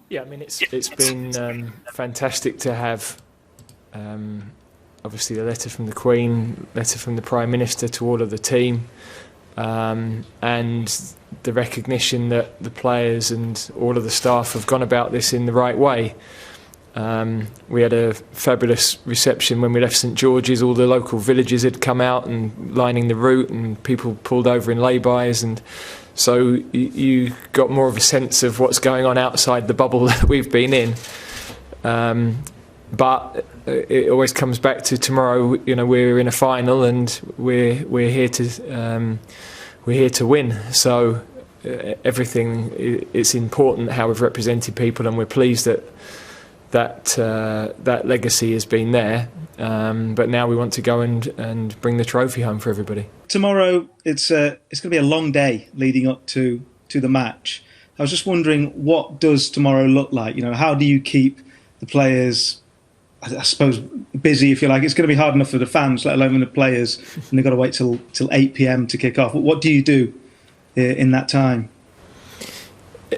Yeah, I mean, it's been fantastic to have obviously the letter from the Queen, letter from the Prime Minister to all of the team, and the recognition that the players and all of the staff have gone about this in the right way. We had a fabulous reception when we left St George's. All the local villages had come out and lining the route, and people pulled over in lay-bys, and so you got more of a sense of what's going on outside the bubble that we've been in. But it always comes back to tomorrow. You know, we're in a final, and we're here to win. So everything, it's important how we've represented people, and we're pleased that legacy has been there, but now we want to go and bring the trophy home for everybody. Tomorrow, it's going to be a long day leading up to the match. I was just wondering, what does tomorrow look like? You know, how do you keep the players, I suppose, busy, if you like? It's going to be hard enough for the fans, let alone the players, and they've got to wait till 8 p.m. to kick off. What do you do in that time?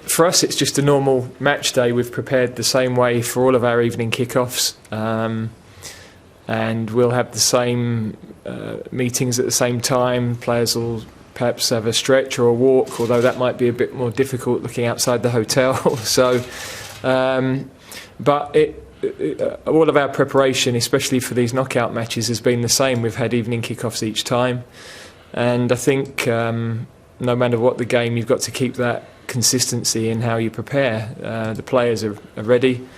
For us, it's just a normal match day. We've prepared the same way for all of our evening kickoffs, and we'll have the same meetings at the same time. Players will perhaps have a stretch or a walk, although that might be a bit more difficult looking outside the hotel. So, but all of our preparation, especially for these knockout matches, has been the same. We've had evening kickoffs each time, and I think no matter what the game, you've got to keep that consistency in how you prepare. The players are ready,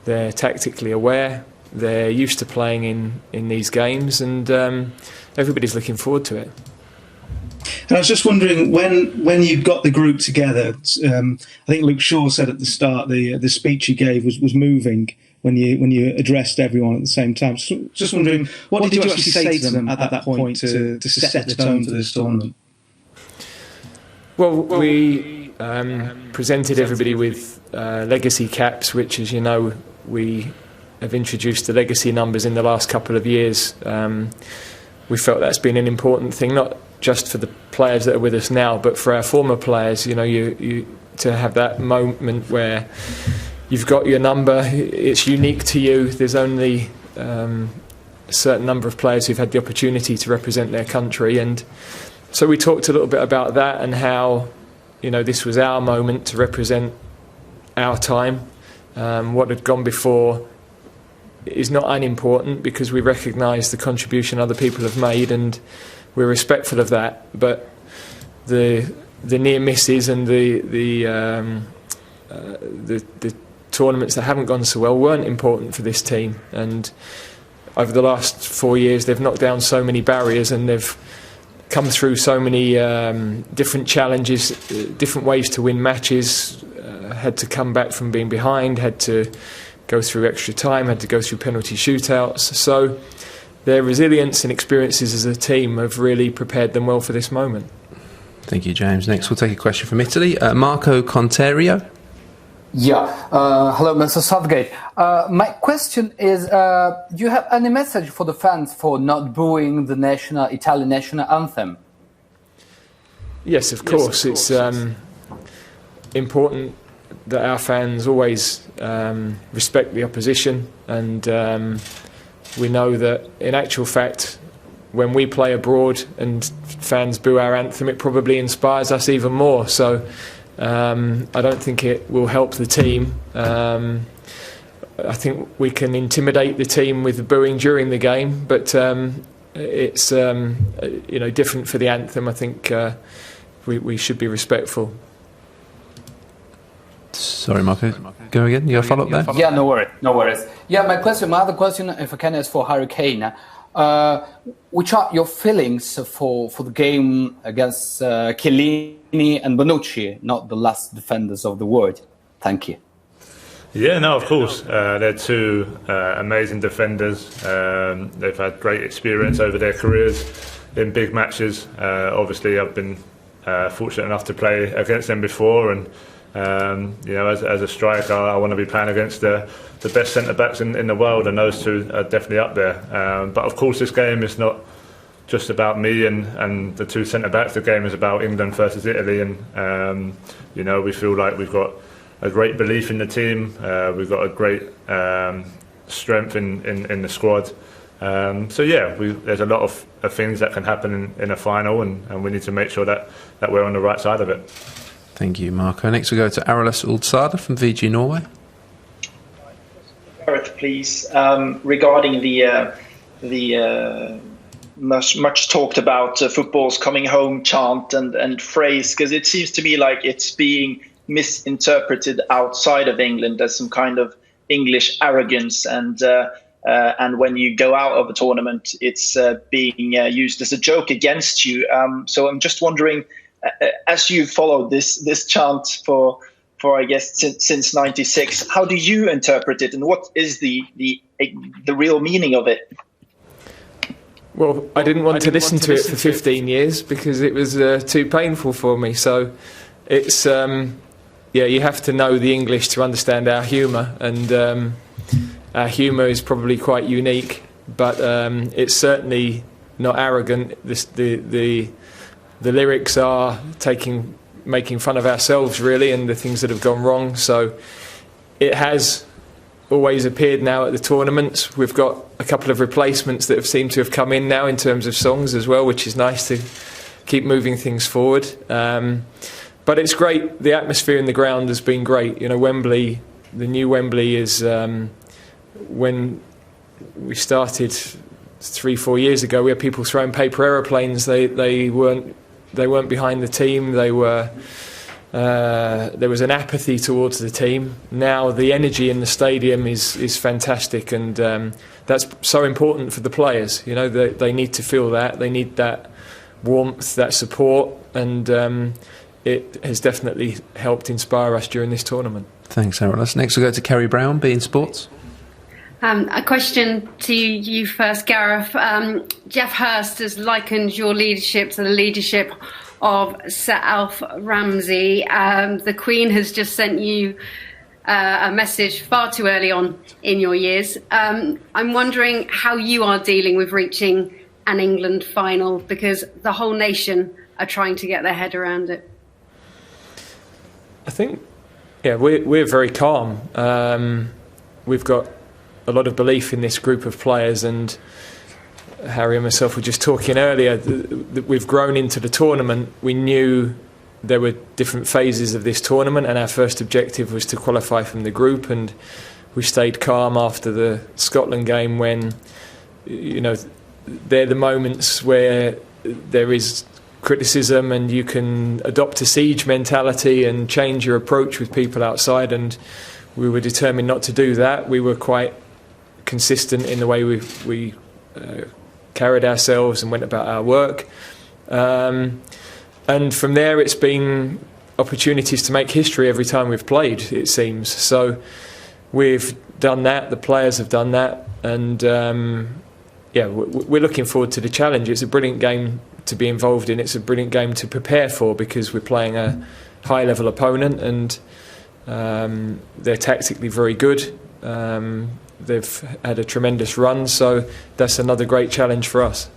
they're tactically aware, they're used to playing in these games, and everybody's looking forward to it. And I was just wondering, when you got the group together, I think Luke Shaw said at the start the speech he gave was moving when you addressed everyone at the same time. Just wondering, what did you actually say to them at that point to set the tone for this tournament? Well, we presented everybody with legacy caps, which, as you know, we have introduced the legacy numbers in the last couple of years. We felt that's been an important thing, not just for the players that are with us now, but for our former players. You know, you to have that moment where you've got your number, it's unique to you. There's only a certain number of players who've had the opportunity to represent their country, and so we talked a little bit about that and how, you know, this was our moment to represent our time. What had gone before is not unimportant, because we recognise the contribution other people have made, and we're respectful of that. But the near misses and the tournaments that haven't gone so well weren't important for this team. And over the last 4 years, they've knocked down so many barriers, and they've come through so many different challenges, different ways to win matches, had to come back from being behind, had to go through extra time, had to go through penalty shootouts. So their resilience and experiences as a team have really prepared them well for this moment. Thank you, James. Next, we'll take a question from Italy. Marco Conterio. Yeah. Hello, Mr. Southgate. My question is, do you have any message for the fans for not booing the Italian national anthem? Yes, of course. It's important that our fans always respect the opposition, and we know that in actual fact, when we play abroad and fans boo our anthem, it probably inspires us even more. So I don't think it will help the team. I think we can intimidate the team with the booing during the game, but it's different for the anthem. I think we should be respectful. Sorry, Marco. Go again. You got a follow-up there? Yeah, no worries. Yeah, my other question, if I can, is for Harry Kane. Which are your feelings for the game against Chiellini and Bonucci, not the last defenders of the world? Thank you. Yeah, no, of course. They're two amazing defenders. They've had great experience over their careers in big matches. Obviously, I've been fortunate enough to play against them before, and as a striker, I want to be playing against the best centre-backs in the world, and those two are definitely up there. But of course, this game is not just about me and the two centre-backs. The game is about England versus Italy, and we feel like we've got a great belief in the team. We've got a great strength in the squad. There's a lot of things that can happen in a final, and we need to make sure that we're on the right side of it. Thank you, Marco. Next we go to Arilis Uldsada from VG Norway. Gareth, please, regarding the much talked about football's coming home chant and phrase, because it seems to me like it's being misinterpreted outside of England as some kind of English arrogance, and when you go out of a tournament, it's being used as a joke against you. So I'm just wondering, as you followed this chant for I guess since '96, how do you interpret it, and what is the real meaning of it? Well, I didn't want to listen to it for 15 years because it was too painful for me. So it's you have to know the English to understand our humour, and our humour is probably quite unique, but it's certainly not arrogant. The lyrics are making fun of ourselves, really, and the things that have gone wrong. So it has always appeared now at the tournaments. We've got a couple of replacements that have seemed to have come in now in terms of songs as well, which is nice to keep moving things forward. But it's great. The atmosphere in the ground has been great. Wembley, the new Wembley is when we started 3-4 years ago, we had people throwing paper aeroplanes. They weren't behind the team. They were. There was an apathy towards the team. Now the energy in the stadium is fantastic, and that's so important for the players. They need to feel that. They need that warmth, that support, and it has definitely helped inspire us during this tournament. Thanks, Arilis. Next we'll go to Kerry Brown, beIN Sports. A question to you first, Gareth. Jeff Hurst has likened your leadership to the leadership of Sir Alf Ramsey. The Queen has just sent you a message far too early on in your years. I'm wondering how you are dealing with reaching an England final, because the whole nation are trying to get their head around it. I think, we're very calm. We've got a lot of belief in this group of players, and Harry and myself were just talking earlier that we've grown into the tournament. We knew there were different phases of this tournament, and our first objective was to qualify from the group, and we stayed calm after the Scotland game when, they're the moments where there is criticism and you can adopt a siege mentality and change your approach with people outside, and we were determined not to do that. We were quite consistent in the way we carried ourselves and went about our work, and from there it's been opportunities to make history every time we've played, it seems. So we've done that, the players have done that, and we're looking forward to the challenge. It's a brilliant game to be involved in. It's a brilliant game to prepare for, because we're playing a high level opponent, and they're tactically very good. They've had a tremendous run, so that's another great challenge for us.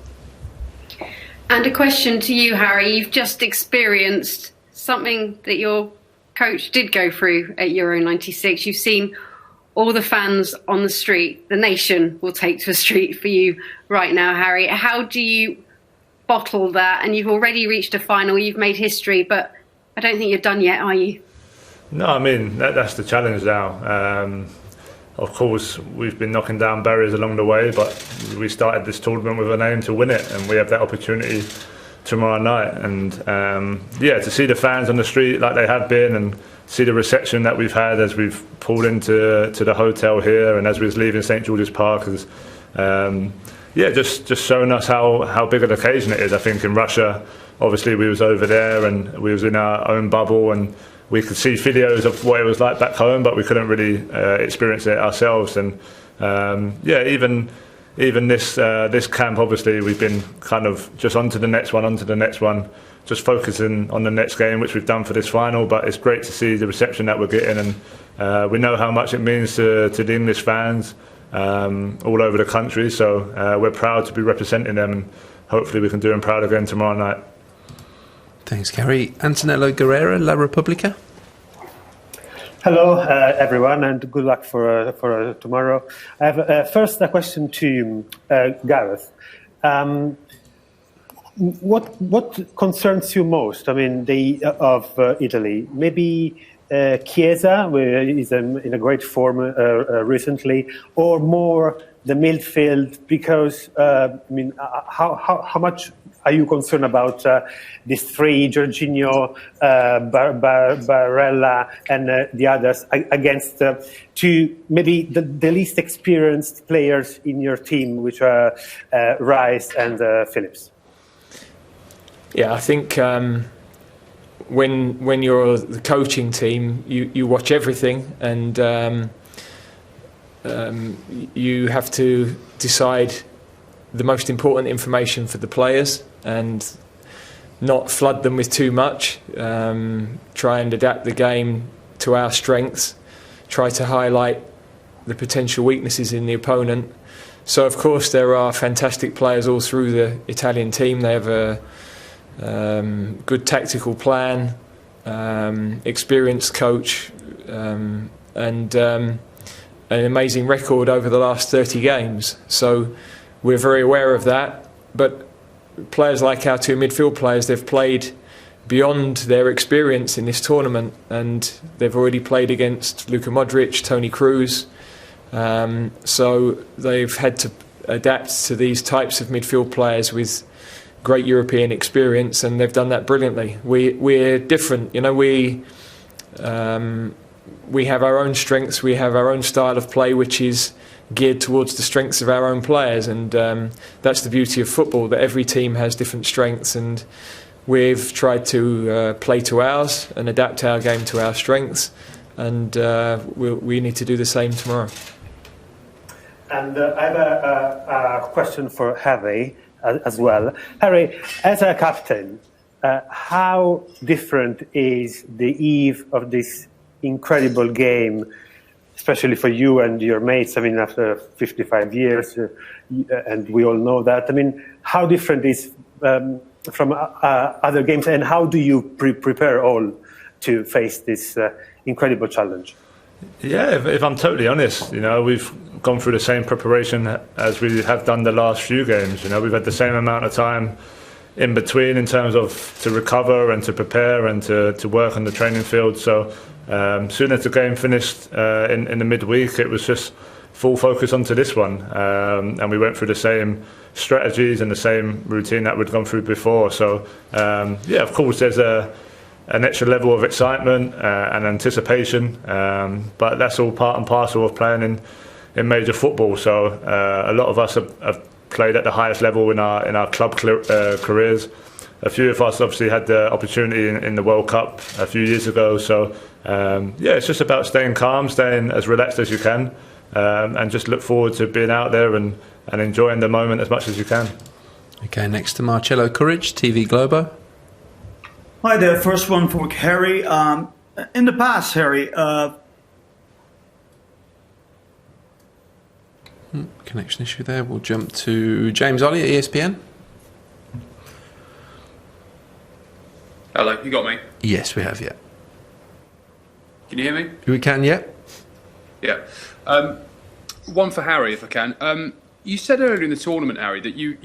And a question to you, Harry. You've just experienced something that your coach did go through at Euro 96. You've seen all the fans on the street. The nation will take to a street for you right now, Harry. How do you bottle that? And you've already reached a final, you've made history, but I don't think you're done yet, are you? No, I mean, that's the challenge now. Of course, we've been knocking down barriers along the way, but we started this tournament with an aim to win it, and we have that opportunity tomorrow night. And to see the fans on the street like they have been, and see the reception that we've had as we've pulled into the hotel here, and as we was leaving St George's Park, is just showing us how big an occasion it is. I think in Russia, obviously we was over there and we was in our own bubble, and we could see videos of what it was like back home, but we couldn't really experience it ourselves. And even this camp, obviously we've been kind of just on to the next one, just focusing on the next game, which we've done for this final. But it's great to see the reception that we're getting, and we know how much it means to the English fans all over the country. So we're proud to be representing them, and hopefully we can do them proud again tomorrow night. Thanks, Gary. Antonello Guerrera, La Repubblica. Hello, everyone, and good luck for tomorrow. I have first a question to Gareth. What concerns you most? I mean, of Italy, maybe Chiesa, where is in a great form recently, or more the midfield? Because how much are you concerned about these three, Jorginho, Barella, and the others, against two, maybe the least experienced players in your team, which are Rice and Phillips? Yeah, I think when you're the coaching team, you watch everything, and you have to decide the most important information for the players and not flood them with too much. Try and adapt the game to our strengths. Try to highlight the potential weaknesses in the opponent. So, of course, there are fantastic players all through the Italian team. They have a good tactical plan, experienced coach, and an amazing record over the last 30 games. So we're very aware of that. But players like our two midfield players, they've played beyond their experience in this tournament, and they've already played against Luka Modric, Toni Kroos. So they've had to adapt to these types of midfield players with great European experience, and they've done that brilliantly. We're different, we have our own strengths, we have our own style of play, which is geared towards the strengths of our own players, and that's the beauty of football, that every team has different strengths, and we've tried to play to ours and adapt our game to our strengths, and we need to do the same tomorrow. And I have a question for Harry as well. Harry, as a captain, how different is the eve of this incredible game, especially for you and your mates? I mean, after 55 years, and we all know that. I mean, how different is from other games, and how do you prepare all to face this incredible challenge? Yeah, if I'm totally honest, we've gone through the same preparation as we have done the last few games. We've had the same amount of time in between in terms of to recover and to prepare and to work on the training field. So soon as the game finished in the midweek, it was just full focus onto this one, and we went through the same strategies and the same routine that we'd gone through before. So yeah, of course there's an extra level of excitement and anticipation, but that's all part and parcel of playing in major football. So a lot of us have played at the highest level in our club careers. A few of us obviously had the opportunity in the World Cup a few years ago. So yeah, it's just about staying calm, staying as relaxed as you can, and just look forward to being out there and enjoying the moment as much as you can. Okay, next to Marcello Courage, TV Globo. Hi there, first one for Harry. In the past, Harry... Connection issue there. We'll jump to James Ollie at ESPN. Hello, you got me? Yes, we have, yeah. Can you hear me? We can, yeah. Yeah. One for Harry, if I can. You said earlier in the tournament, Harry, that you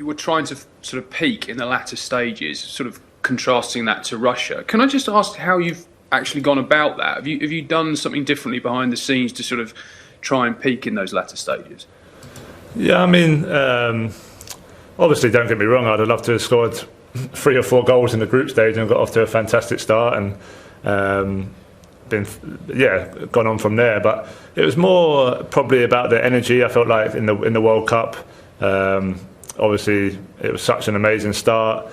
were trying to sort of peak in the latter stages, sort of contrasting that to Russia. Can I just ask how you've actually gone about that? Have you done something differently behind the scenes to sort of try and peak in those latter stages? Yeah, I mean, obviously, don't get me wrong, I'd have loved to have scored 3 or 4 goals in the group stage and got off to a fantastic start and gone on from there. But it was more probably about the energy. I felt like in the World Cup, obviously it was such an amazing start.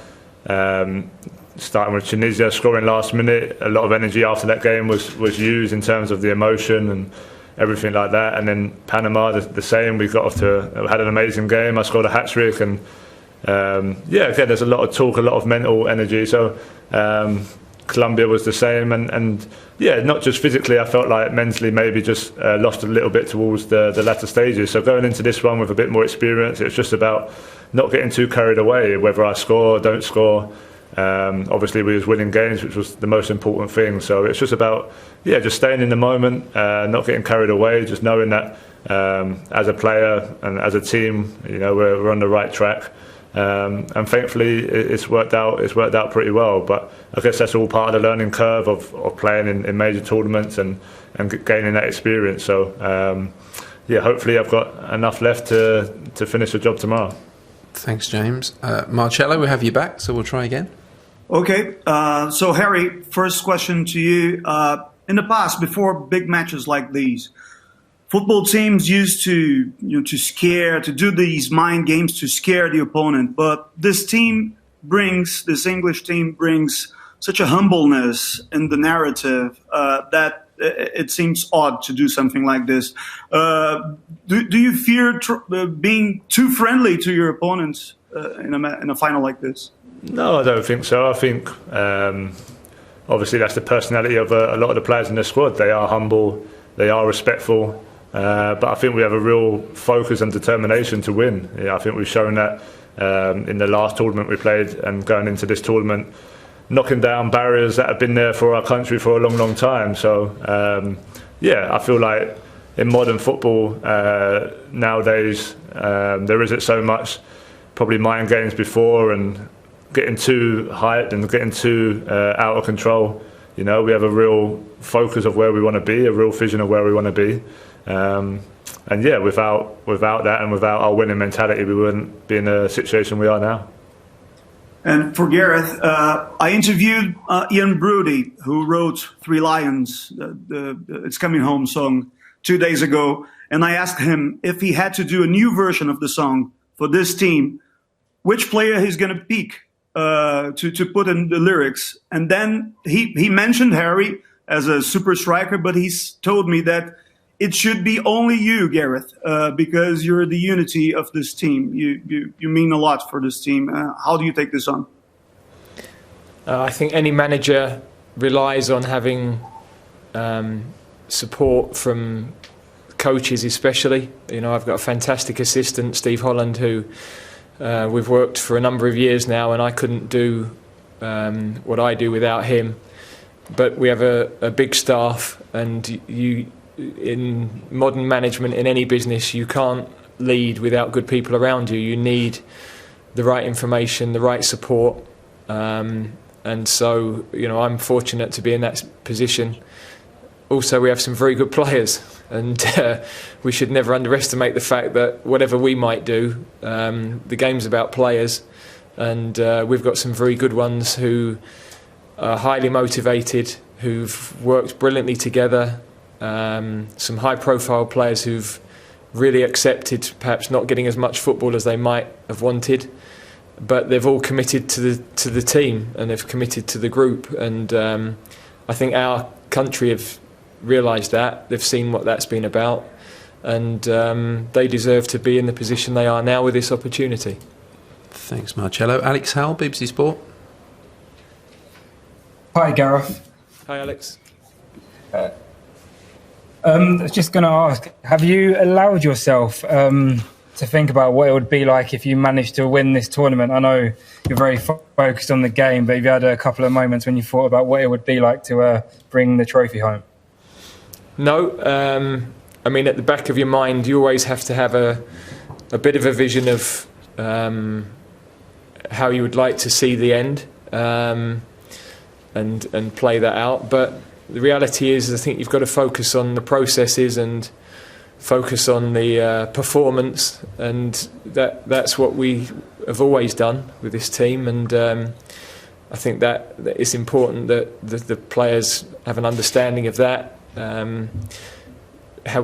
Starting with Tunisia, scoring last minute, a lot of energy after that game was used in terms of the emotion and everything like that. And then Panama, the same. We had an amazing game. I scored a hat-trick, and again, there's a lot of talk, a lot of mental energy. So Colombia was the same, and yeah, not just physically. I felt like mentally maybe just lost a little bit towards the latter stages. So going into this one with a bit more experience, it's just about not getting too carried away, whether I score or don't score. obviously we was winning games, which was the most important thing. So it's just about just staying in the moment, not getting carried away, just knowing that as a player and as a team, we're on the right track. And thankfully it's worked out pretty well. But I guess that's all part of the learning curve of playing in major tournaments and gaining that experience. So hopefully I've got enough left to finish the job tomorrow. Thanks, James. Marcello, we have you back, so we'll try again. Okay, so Harry, first question to you. In the past, before big matches like these, football teams used to do these mind games to scare the opponent. But this English team brings such a humbleness in the narrative that it seems odd to do something like this. Do you fear being too friendly to your opponents in a final like this? No, I don't think so. I think obviously that's the personality of a lot of the players in the squad. They are humble, they are respectful, but I think we have a real focus and determination to win. I think we've shown that in the last tournament we played and going into this tournament, knocking down barriers that have been there for our country for a long, long time. So, I feel like in modern football nowadays, there isn't so much probably mind games before and getting too hyped and getting too out of control. We have a real focus of where we want to be, a real vision of where we want to be. Without that and without our winning mentality, we wouldn't be in the situation we are now. And for Gareth, I interviewed Ian Brody, who wrote Three Lions, the It's Coming Home song, 2 days ago. And I asked him if he had to do a new version of the song for this team, which player he's going to pick to put in the lyrics. And then he mentioned Harry as a super striker, but he's told me that it should be only you, Gareth, because you're the unity of this team. You mean a lot for this team. How do you take this on? I think any manager relies on having support from coaches, especially. I've got a fantastic assistant, Steve Holland, who we've worked for a number of years now, and I couldn't do what I do without him. But we have a big staff, and in modern management, in any business, you can't lead without good people around you. You need the right information, the right support, and so I'm fortunate to be in that position. Also, we have some very good players, and we should never underestimate the fact that whatever we might do, the game's about players, and we've got some very good ones who are highly motivated, who've worked brilliantly together. Some high-profile players who've really accepted perhaps not getting as much football as they might have wanted, but they've all committed to the team and they've committed to the group. And I think our country have realised that. They've seen what that's been about, and they deserve to be in the position they are now with this opportunity. Thanks, Marcello. Alex Howell, BBC Sport. Hi, Gareth. Hi, Alex. I was just going to ask, have you allowed yourself to think about what it would be like if you managed to win this tournament? I know you're very focused on the game, but have you had a couple of moments when you thought about what it would be like to bring the trophy home? No. I mean, at the back of your mind, you always have to have a bit of a vision of how you would like to see the end and play that out. But the reality is, I think you've got to focus on the processes and focus on the performance, and that's what we have always done with this team. And I think that it's important that the players have an understanding of that.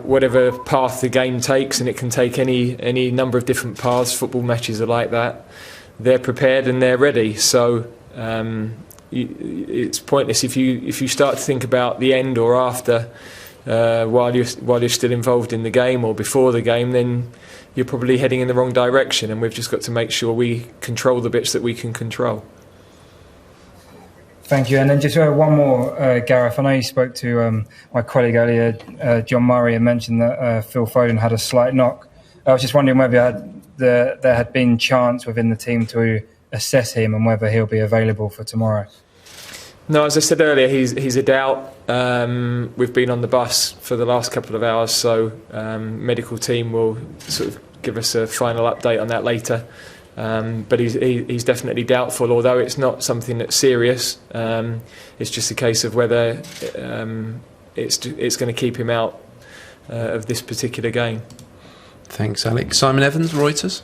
Whatever path the game takes, and it can take any number of different paths. Football matches are like that. They're prepared and they're ready. So it's pointless if you start to think about the end or after while you're still involved in the game or before the game. Then you're probably heading in the wrong direction, and we've just got to make sure we control the bits that we can control. Thank you. And then just one more, Gareth. I know you spoke to my colleague earlier, John Murray, and mentioned that Phil Foden had a slight knock. I was just wondering whether there had been chance within the team to assess him and whether he'll be available for tomorrow? No, as I said earlier, he's a doubt. We've been on the bus for the last couple of hours, so medical team will sort of give us a final update on that later. But he's definitely doubtful, although it's not something that's serious. It's just a case of whether it's going to keep him out of this particular game. Thanks, Alex. Simon Evans, Reuters.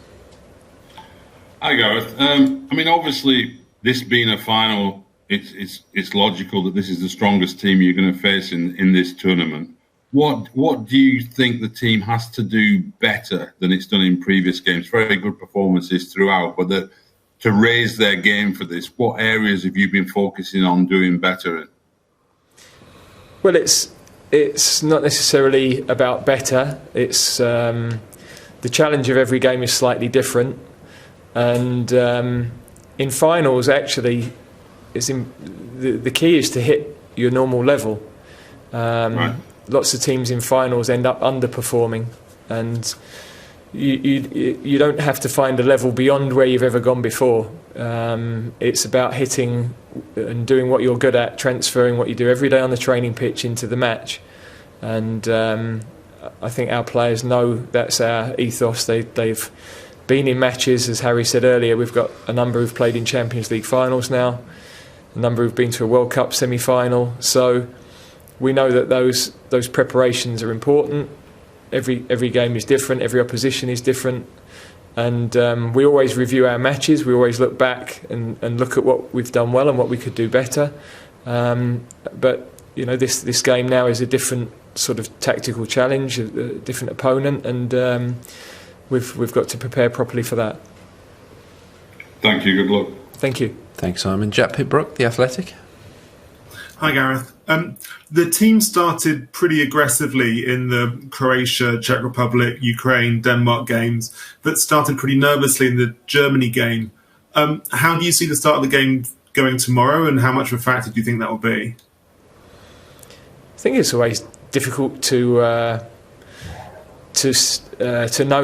Hi, Gareth. I mean, obviously, this being a final, it's logical that this is the strongest team you're going to face in this tournament. What do you think the team has to do better than it's done in previous games? Very good performances throughout, but to raise their game for this, what areas have you been focusing on doing better in? Well, it's not necessarily about better. It's the challenge of every game is slightly different, and in finals, actually, the key is to hit your normal level. Right. Lots of teams in finals end up underperforming, and you don't have to find a level beyond where you've ever gone before. It's about hitting and doing what you're good at, transferring what you do every day on the training pitch into the match. And I think our players know that's our ethos. They've been in matches, as Harry said earlier. We've got a number who've played in Champions League finals now, a number who've been to a World Cup semi-final. So we know that those preparations are important. Every game is different, every opposition is different, and we always review our matches. We always look back and look at what we've done well and what we could do better. But you know, this game now is a different sort of tactical challenge, a different opponent, and we've got to prepare properly for that. Thank you. Good luck. Thank you. Thanks, Simon. Jack Pitbrook, The Athletic. Hi, Gareth. The team started pretty aggressively in the Croatia, Czech Republic, Ukraine, Denmark games, but started pretty nervously in the Germany game. How do you see the start of the game going tomorrow, and how much of a factor do you think that will be? I think it's always difficult to know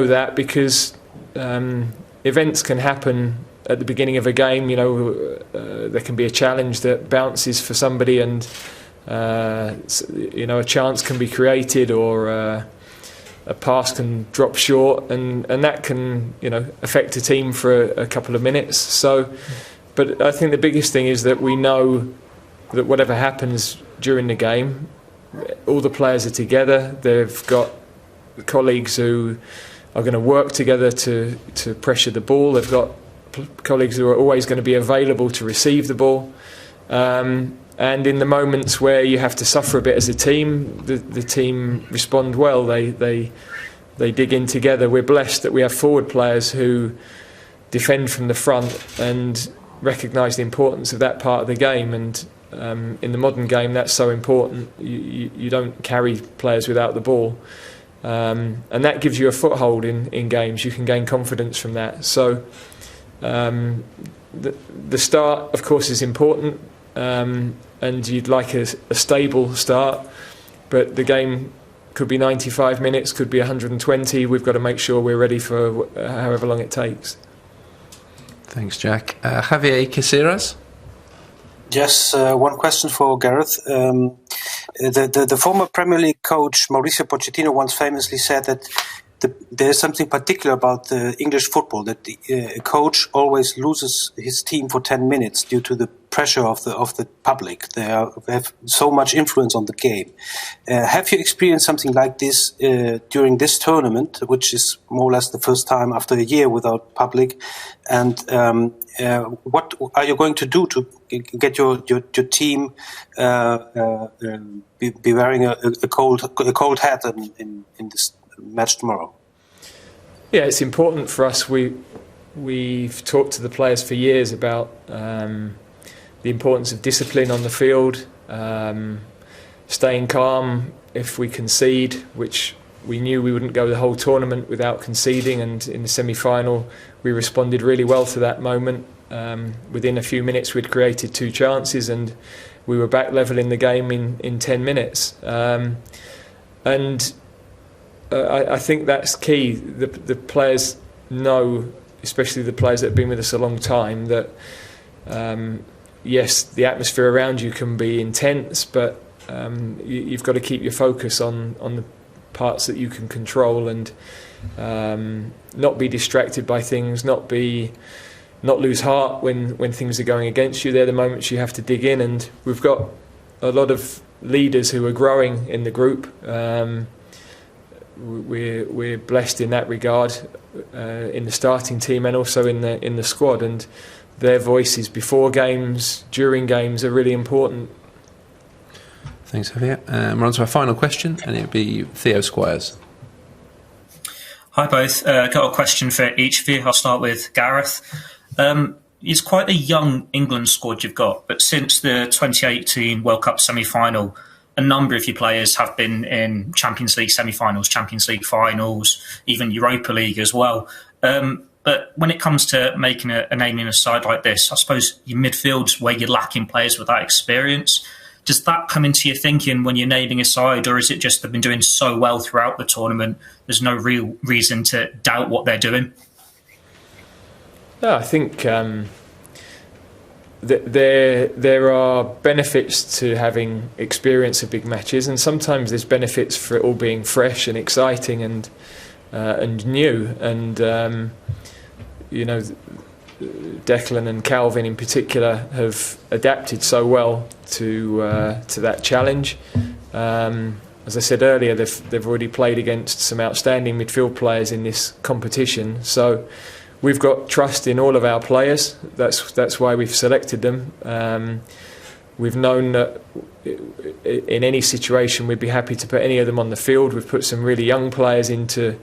that, because events can happen at the beginning of a game. You know, there can be a challenge that bounces for somebody, and you know, a chance can be created, or a pass can drop short, and that can, you know, affect a team for a couple of minutes. So, but I think the biggest thing is that we know that whatever happens during the game, all the players are together. They've got colleagues who are going to work together to pressure the ball. They've got colleagues who are always going to be available to receive the ball. And in the moments where you have to suffer a bit as a team, the team respond well. They dig in together. We're blessed that we have forward players who defend from the front and recognise the importance of that part of the game. And in the modern game, that's so important. You don't carry players without the ball. And that gives you a foothold in games. You can gain confidence from that. So the start, of course, is important, and you'd like a stable start, but the game could be 95 minutes, could be 120. We've got to make sure we're ready for however long it takes. Thanks, Jack. Javier Caceres? Yes, one question for Gareth. The former Premier League coach Mauricio Pochettino once famously said that there's something particular about English football, that a coach always loses his team for 10 minutes due to the pressure of the public. They have so much influence on the game. Have you experienced something like this during this tournament, which is more or less the first time after a year without public? And what are you going to do to get your team be wearing a cold hat in this match tomorrow? Yeah, it's important for us. We've talked to the players for years about the importance of discipline on the field, staying calm if we concede, which we knew we wouldn't go the whole tournament without conceding, and in the semi-final we responded really well to that moment. Within a few minutes we'd created 2 chances and we were back level in the game in 10 minutes. I think that's key. The players know especially the players that have been with us a long time, that yes, the atmosphere around you can be intense, but you've got to keep your focus on the parts that you can control, and not be distracted by things, not lose heart when things are going against you. They're the moments you have to dig in, and we've got a lot of leaders who are growing in the group. We're blessed in that regard, in the starting team and also in the squad, and their voices before games, during games, are really important. Thanks, Javier. We're on to our final question, and it'll be Theo Squires. Hi both. Got a question for each of you. I'll start with Gareth. It's quite a young England squad you've got, but since the 2018 World Cup semi-final, a number of your players have been in Champions League semi-finals, Champions League finals, even Europa League as well. But when it comes to making a name in a side like this, I suppose your midfield's where you're lacking players with that experience. Does that come into your thinking when you're naming a side, or is it just they've been doing so well throughout the tournament, there's no real reason to doubt what they're doing? No, I think there are benefits to having experience of big matches, and sometimes there's benefits for it all being fresh and exciting and new. And you know, Declan and Calvin in particular have adapted so well to that challenge. As I said earlier, they've already played against some outstanding midfield players in this competition, so we've got trust in all of our players. That's why we've selected them. We've known that in any situation we'd be happy to put any of them on the field. We've put some really young players into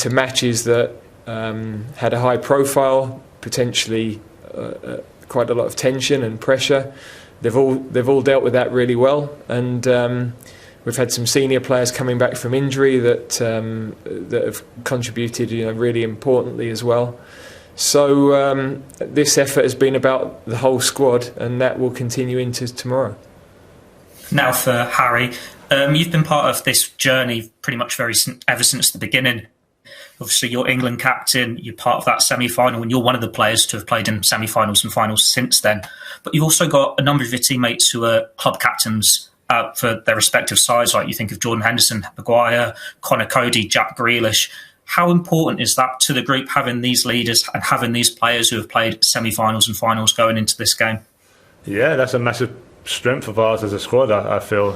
matches that had a high profile, potentially quite a lot of tension and pressure. They've all dealt with that really well, and we've had some senior players coming back from injury that have contributed, really importantly as well. So this effort has been about the whole squad, and that will continue into tomorrow. Now for Harry, you've been part of this journey pretty much ever since the beginning. Obviously, you're England captain, you're part of that semi-final, and you're one of the players to have played in semi-finals and finals since then. But you've also got a number of your teammates who are club captains for their respective sides, like you think of Jordan Henderson, Maguire, Connor Cody, Jack Grealish. How important is that to the group, having these leaders and having these players who have played semi-finals and finals going into this game? Yeah, that's a massive strength of ours as a squad, I feel,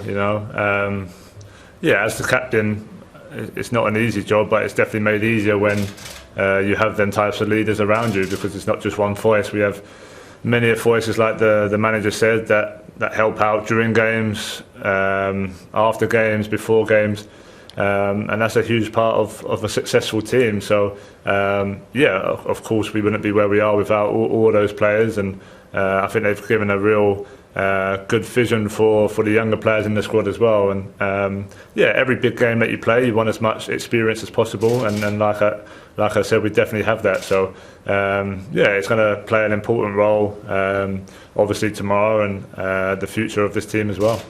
as the captain, it's not an easy job, but it's definitely made easier when you have them types of leaders around you, because it's not just one voice. We have many voices, like the manager said, that help out during games, after games, before games, and that's a huge part of a successful team. So of course we wouldn't be where we are without all those players, and I think they've given a real good vision for the younger players in the squad as well. And every big game that you play, you want as much experience as possible, and like I said, we definitely have that. So it's going to play an important role, obviously tomorrow, and the future of this team as well.